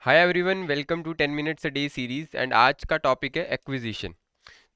Hi everyone, welcome to 10 minutes a day series. And आज का topic है acquisition.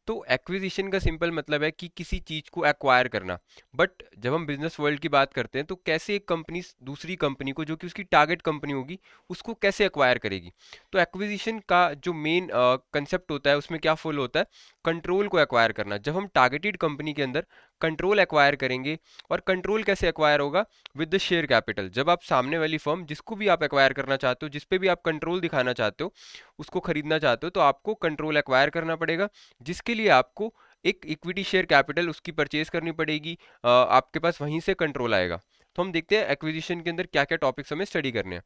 तो एक्विजिशन का सिंपल मतलब है कि किसी चीज को एक्वायर करना। बट जब हम बिजनेस वर्ल्ड की बात करते हैं तो कैसे एक कंपनी दूसरी कंपनी को, जो कि उसकी टारगेट कंपनी होगी, उसको कैसे एक्वायर करेगी। तो एक्विजिशन का जो मेन कंसेप्ट होता है उसमें क्या फॉलो होता है, कंट्रोल को एक्वायर करना। जब हम टारगेटेड कंपनी के अंदर कंट्रोल एक्वायर करेंगे, और कंट्रोल कैसे एक्वायर होगा, विद द शेयर कैपिटल। जब आप सामने वाली फर्म जिसको भी आप एक्वायर करना चाहते हो, जिस पे भी आप कंट्रोल दिखाना चाहते हो, उसको खरीदना चाहते हो, तो आपको कंट्रोल एक्वायर करना पड़ेगा, जिसके लिए आपको एक इक्विटी शेयर कैपिटल उसकी परचेज करनी पड़ेगी। आपके पास वहीं से कंट्रोल आएगा। तो हम देखते हैं एक्विजिशन के अंदर क्या क्या टॉपिक्स हमें स्टडी करने हैं।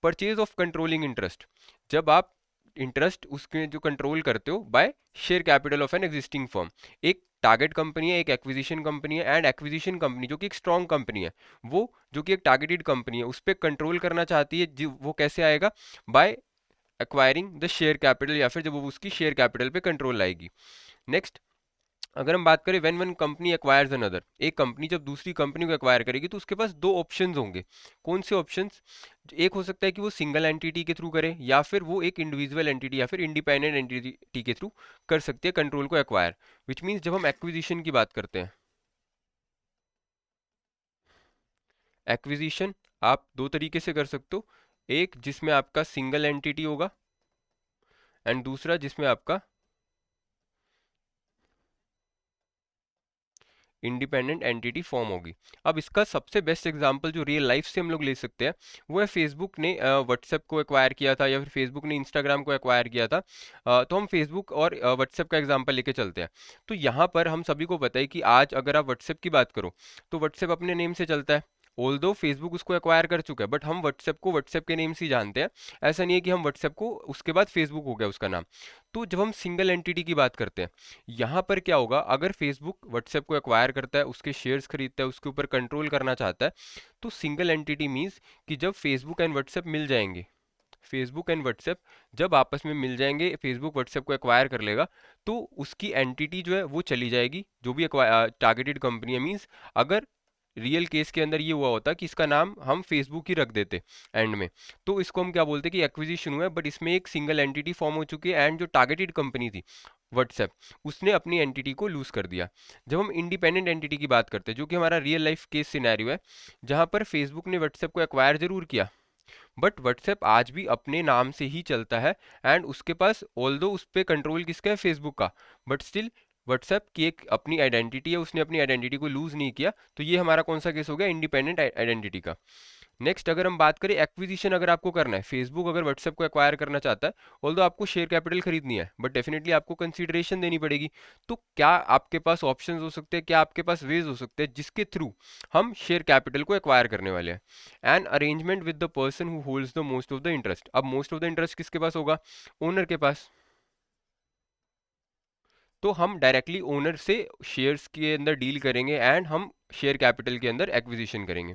परचेज ऑफ कंट्रोलिंग इंटरेस्ट, जब आप इंटरेस्ट उसके जो कंट्रोल करते हो by share capital of an existing firm. एक टारगेट कंपनी है, एक एक्विजिशन कंपनी है, एंड एक्विजिशन कंपनी जो कि एक स्ट्रॉन्ग कंपनी है, वो जो कि एक टारगेटेड कंपनी है, उस पर कंट्रोल करना चाहती है। वो कैसे आएगा, by acquiring the share capital, या फिर जब वो उसकी शेयर कैपिटल पे कंट्रोल लाएगी। नेक्स्ट, अगर हम बात करें when one company acquires another, एक कंपनी जब दूसरी कंपनी को एक्वायर करेगी तो उसके पास दो ऑप्शंस होंगे। कौन से ऑप्शंस? एक हो सकता है कि वो सिंगल एंटिटी के थ्रू करे, या फिर वो एक इंडिविजुअल एंटिटी या फिर इंडिपेंडेंट एंटिटी के थ्रू कर सकती है कंट्रोल को एक्वायर। विच मीन्स जब हम एक्विजिशन की बात करते हैं, एक्विजिशन आप दो तरीके से कर सकते हो। एक जिसमें आपका सिंगल एंटिटी होगा, एंड दूसरा जिसमें आपका इंडिपेंडेंट एंटिटी फॉर्म होगी। अब इसका सबसे बेस्ट एग्जांपल जो रियल लाइफ से हम लोग ले सकते हैं, वो है फेसबुक ने व्हाट्सएप को एक्वायर किया था, या फिर फेसबुक ने इंस्टाग्राम को एक्वायर किया था। तो हम फेसबुक और व्हाट्सएप का एग्जांपल लेके चलते हैं। तो यहाँ पर हम सभी को पता है कि आज अगर आप व्हाट्सएप की बात करो, तो व्हाट्सएप अपने नेम से चलता है। ऑल्दो फेसबुक उसको एक्वायर कर चुका है, बट हम व्हाट्सएप को व्हाट्सएप के नेम से ही जानते हैं। ऐसा नहीं है कि हम व्हाट्सएप को उसके बाद फेसबुक हो गया उसका नाम। तो जब हम सिंगल एंटिटी की बात करते हैं, यहाँ पर क्या होगा, अगर फेसबुक व्हाट्सएप को एक्वायर करता है, उसके शेयर्स खरीदता है, उसके ऊपर कंट्रोल करना चाहता है, तो सिंगल एंटिटी मीन्स कि जब फेसबुक एंड व्हाट्सएप मिल जाएंगे, फेसबुक एंड व्हाट्सएप जब आपस में मिल जाएंगे, फेसबुक व्हाट्सएप को एक्वायर कर लेगा, तो उसकी एंटिटी जो है वो चली जाएगी, जो भी टारगेटेड कंपनी है। मीन्स अगर रियल केस के अंदर ये हुआ होता कि इसका नाम हम फेसबुक ही रख देते एंड में, तो इसको हम क्या बोलते कि एक्विजिशन हुआ है, बट इसमें एक सिंगल एंटिटी फॉर्म हो चुकी है, एंड जो टारगेटेड कंपनी थी व्हाट्सएप, उसने अपनी एंटिटी को लूज कर दिया। जब हम इंडिपेंडेंट एंटिटी की बात करते हैं, जो कि हमारा रियल लाइफ केस सिनेरियो है, जहां पर फेसबुक ने व्हाट्सएप को एक्वायर जरूर किया, बट व्हाट्सएप आज भी अपने नाम से ही चलता है, एंड उसके पास ऑल्दो उस पर कंट्रोल किसका है, फेसबुक का, बट स्टिल व्हाट्सएप की एक अपनी आइडेंटिटी है, उसने अपनी आइडेंटिटी को लूज नहीं किया। तो ये हमारा कौन सा केस हो गया, इंडिपेंडेंट आइडेंटिटी का। नेक्स्ट, अगर हम बात करें एक्विजिशन, अगर आपको करना है, फेसबुक अगर व्हाट्सएप को एक्वायर करना चाहता है, ऑल्दो आपको शेयर कैपिटल खरीदनी है, बट डेफिनेटली आपको कंसीडरेशन देनी पड़ेगी। तो क्या आपके पास ऑप्शंस हो सकते हैं, क्या आपके पास वेज हो सकते हैं जिसके थ्रू हम शेयर कैपिटल को एक्वायर करने वाले हैं। An arrangement with the person who holds the most of the interest. अब मोस्ट ऑफ द इंटरेस्ट किसके पास होगा, ओनर के पास। तो हम डायरेक्टली ओनर से शेयर्स के अंदर डील करेंगे, एंड हम शेयर कैपिटल के अंदर एक्विजिशन करेंगे।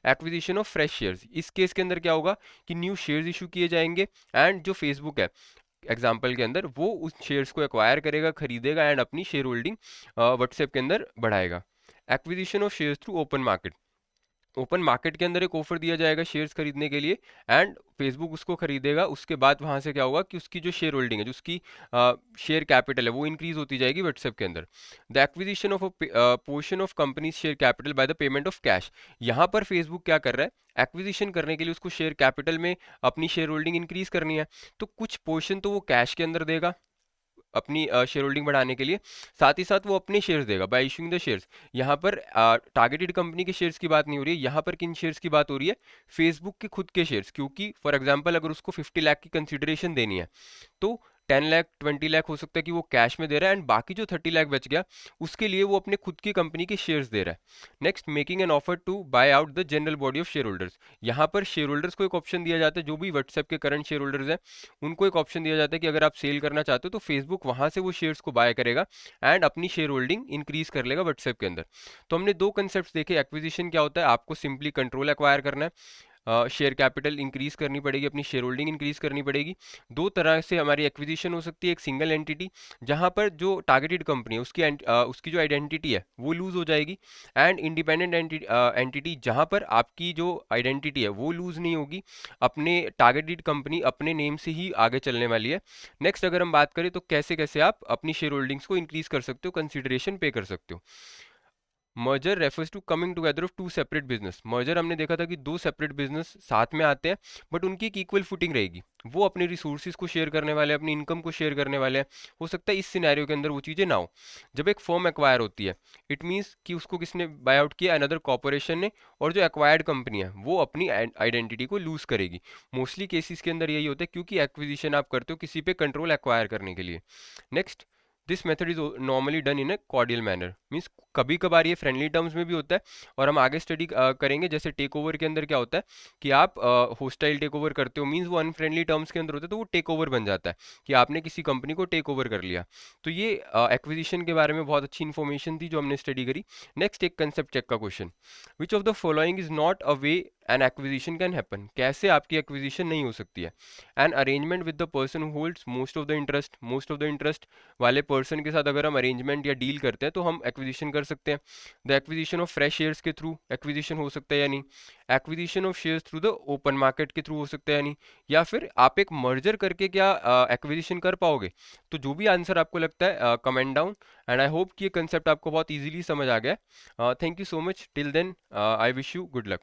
एक्विजिशन ऑफ फ्रेश शेयर्स, इस केस के अंदर क्या होगा कि न्यू शेयर्स इशू किए जाएंगे, एंड जो फेसबुक है एग्जाम्पल के अंदर, वो उस शेयर्स को एक्वायर करेगा, खरीदेगा, एंड अपनी शेयर होल्डिंग व्हाट्सएप के अंदर बढ़ाएगा। Acquisition of shares through open market, open market के अंदर एक ऑफर दिया जाएगा शेयर्स खरीदने के लिए, एंड फेसबुक उसको खरीदेगा। उसके बाद वहां से क्या होगा कि उसकी जो शेयर होल्डिंग है, जो उसकी शेयर कैपिटल है, वो इंक्रीज होती जाएगी व्हाट्सएप के अंदर। The acquisition of portion of company share capital by the payment of cash, यहाँ पर फेसबुक क्या कर रहा है, एक्विजिशन करने के लिए उसको शेयर कैपिटल में अपनी शेयर होल्डिंग इंक्रीज करनी है, तो कुछ पोर्शन तो वो कैश के अंदर देगा अपनी शेयर होल्डिंग बढ़ाने के लिए, साथ ही साथ वो अपने शेयर्स देगा बाय इशूइंग द शेयर्स। यहाँ पर टारगेटेड कंपनी के शेयर्स की बात नहीं हो रही है, यहाँ पर किन शेयर्स की बात हो रही है, फेसबुक के खुद के शेयर्स। क्योंकि फॉर एग्जांपल अगर उसको 50 लाख की कंसिडरेशन देनी है, तो 10 लाख 20 लाख हो सकता है कि वो कैश में दे रहा है, एंड बाकी जो 30 लाख बच गया, उसके लिए वो अपने खुद की कंपनी के शेयर्स दे रहा है। Next, making an offer to buy out the general body of shareholders, यहाँ पर शेयर होल्डर्स को एक ऑप्शन दिया जाता है, जो भी व्हाट्सएप के करंट शेयर होल्डर्स हैं, उनको एक ऑप्शन दिया जाता है कि अगर आप सेल करना चाहते हो तो फेसबुक वहां से वो शेयर्स को बाय करेगा, एंड अपनी शेयर होल्डिंग इंक्रीज कर लेगा व्हाट्सएप के अंदर। तो हमने दो कंसेप्ट देखे, एक्विजिशन क्या होता है, आपको सिंपली कंट्रोल एक्वायर करना है, शेयर कैपिटल इंक्रीज करनी पड़ेगी, अपनी शेयर होल्डिंग इंक्रीज करनी पड़ेगी। दो तरह से हमारी एक्विजिशन हो सकती है, एक सिंगल एंटिटी जहां पर जो टारगेटेड कंपनी है उसकी जो आइडेंटिटी है वो लूज हो जाएगी, एंड इंडिपेंडेंट एंटिटी जहां पर आपकी जो आइडेंटिटी है वो लूज नहीं होगी, अपने टारगेटेड कंपनी अपने नेम से ही आगे चलने वाली है। नेक्स्ट अगर हम बात करें तो कैसे कैसे आप अपनी शेयर होल्डिंग्स को इंक्रीज कर सकते हो, कंसिडरेशन पे कर सकते हो। Merger refers to coming together of two separate business. Merger हमने देखा था कि दो सेपरेट बिजनेस साथ में आते हैं, बट उनकी एक इक्वल फुटिंग रहेगी, वो अपने रिसोर्सेज को शेयर करने वाले हैं, अपनी इनकम को शेयर करने वाले हैं। हो सकता है इस सिनेरियो के अंदर वो चीज़ें ना हो। जब एक फर्म एक्वायर होती है, इट मीन्स कि उसको किसने बाय आउट किया, अनदर कॉर्पोरेशन ने, और जो एक्वायर्ड कंपनी है वो अपनी आइडेंटिटी को लूज करेगी। मोस्टली केसेस के अंदर यही होता है, क्योंकि एक्विजिशन आप करते हो किसी पे कंट्रोल एक्वायर करने के लिए। Next, this method is normally done in A cordial manner, means कभी कभार ये फ्रेंडली टर्म्स में भी होता है, और हम आगे स्टडी करेंगे जैसे टेक ओवर के अंदर क्या होता है कि आप होस्टाइल टेक ओवर करते हो, मीन्स वो अनफ्रेंडली टर्म्स के अंदर होता है, तो वो टेक ओवर बन जाता है कि आपने किसी कंपनी को टेक ओवर कर लिया। तो ये एक्विजिशन के बारे में बहुत अच्छी इन्फॉर्मेशन थी जो हमने स्टडी करी। नेक्स्ट एक कंसेप्ट चेक का question, which of the following is not a way N acquisition can happen, कैसे आपकी एक्विजिशन नहीं हो सकती है। An arrangement with the person who holds most of the interest, most of the interest वाले person के साथ अगर हम अरेंजमेंट या डील करते हैं तो हम एक्विजिशन कर सकते हैं। The acquisition of fresh shares के थ्रू एक्विजिशन हो सकता है या नहीं, acquisition of shares through the open market के थ्रू हो सकता है या नहीं, या फिर आप एक मर्जर करके क्या एक्विजिशन कर पाओगे। तो जो भी आंसर आपको लगता है comment down, and I hope कि ये कंसेप्ट आपको बहुत ईजिली समझ आ गया। Thank you so much, till then I wish you good luck.